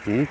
Hmm?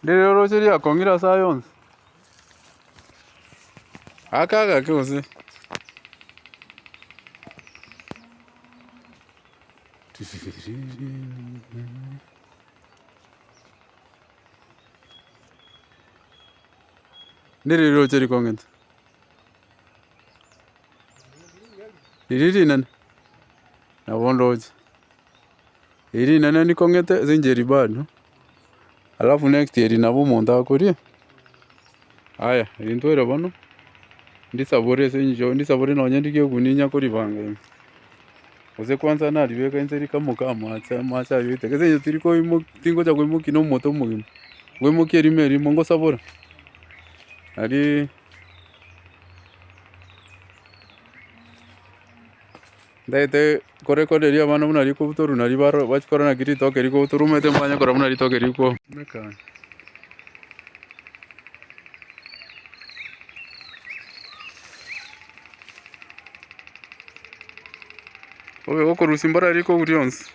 Lero chiri akongira science. Akaga kose. Lero chiri kongen. Liri nan. Na wondoje. Liri nan ni kongete zinjeri bado. Alafu next year nabo monta akoria. Aya, rintwera bano. Ndisabore senjo, ndisabore no nyandike kuninya kuri banga. Ose kwanza naliweka enzeri kamuka macha yote. Kese tiriko imo tingo cha kwimo kino moto mugimu. Wemo kieri meri mongo sabora. Ari Daite kore ria bana muna riko butoru nari baro bachikora na kiri toke riko butoru mete mbanya kora muna ritoke riko. Meka. Owe oko rusimbora riko kurionsi.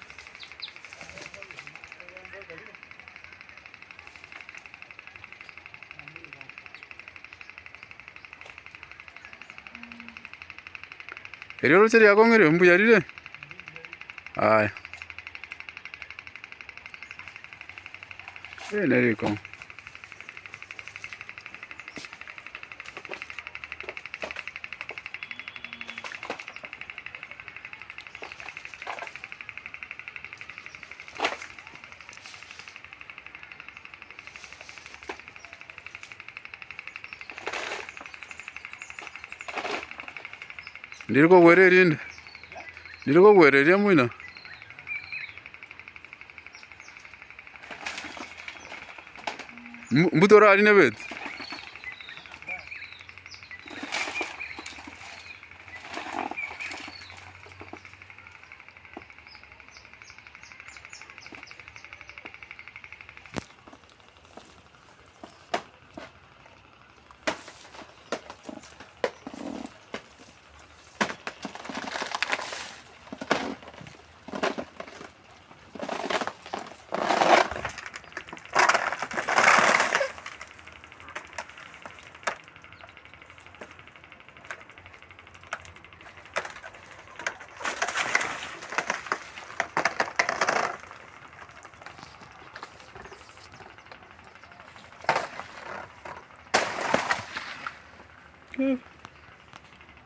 Erero cheri akongere mbu yarire. Aya. Neriko. Ndiriko gwererinde. Ndiriko gwereria mwina. Mbutora ali nebet.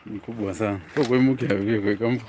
Mkubwa sana. Kwa mke kwa kambu.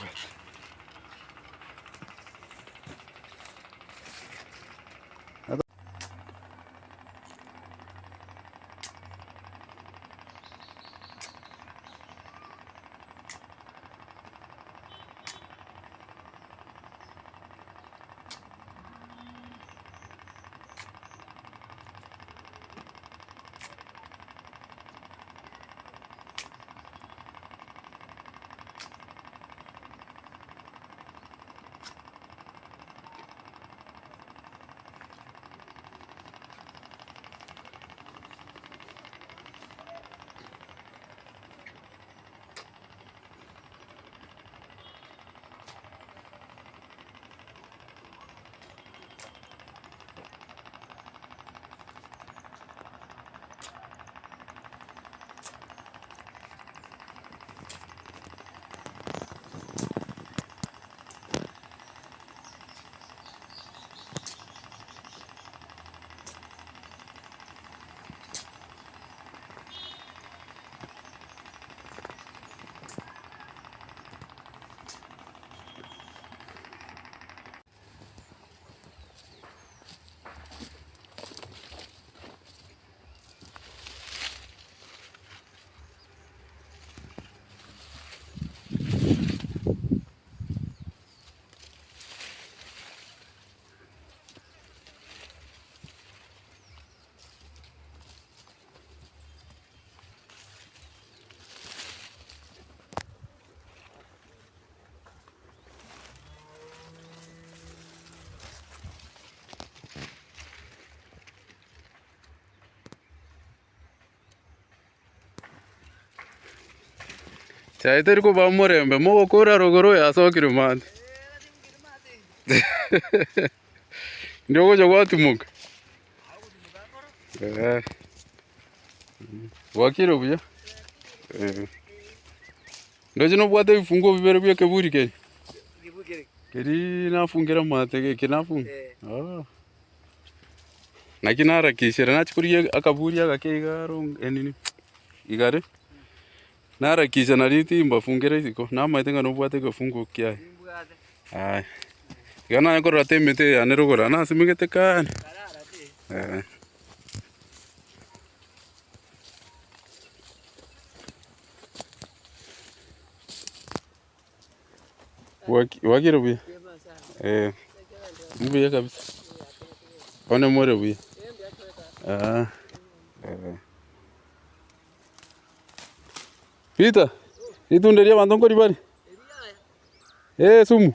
Chaiteri ko ba morembe mo kora rogoro ya so kirmati. Ndio gojo watu muka. Wakiro buya. Ndio jino bwate vifungo bibere bya keburi ke. Keri nafungira mate ke kinafunga. Na kinara kishira nachikurie akaburi akakegaro enini. Igare. Nara kisha nariti mbafungire isiko namaitenga nobwate gafungo kya. Ai. Gana yako rate mete anerogora na simigete kan. Wakiro buya. Mbuya kabisa. One more buya. Peter, itu nderia bandongo ribari. Sumu.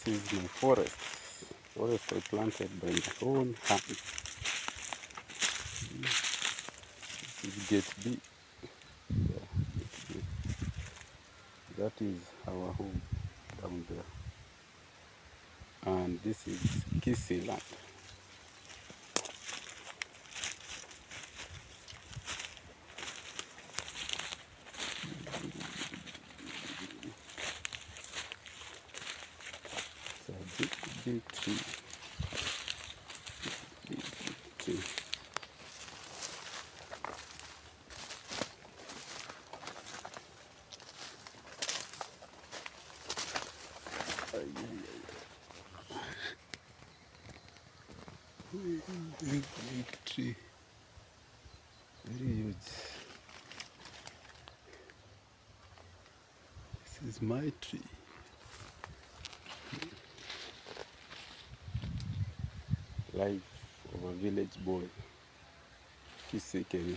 This is my forest. Forest I planted by my own hand. This is gate B. Yeah, that is our home down there. And this is Kisii land. It's a big tree. Big tree. Big tree. Very huge. This is my tree. Life of a village boy. Kisekere.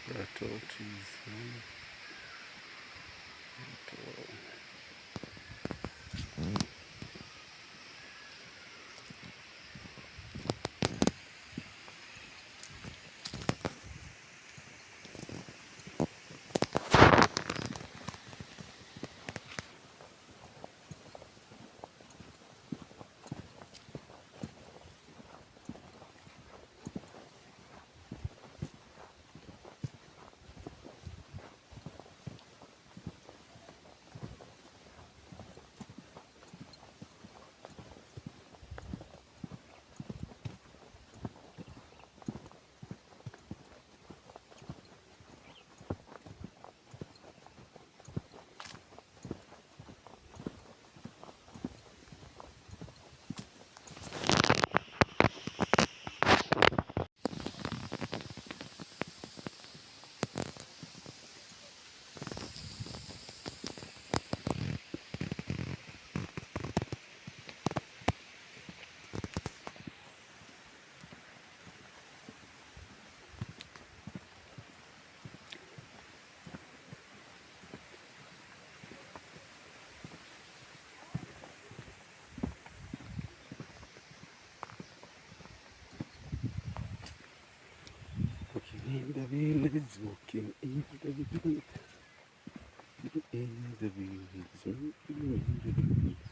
That all trees. In the village, walking in the village, in the village, walking in the village.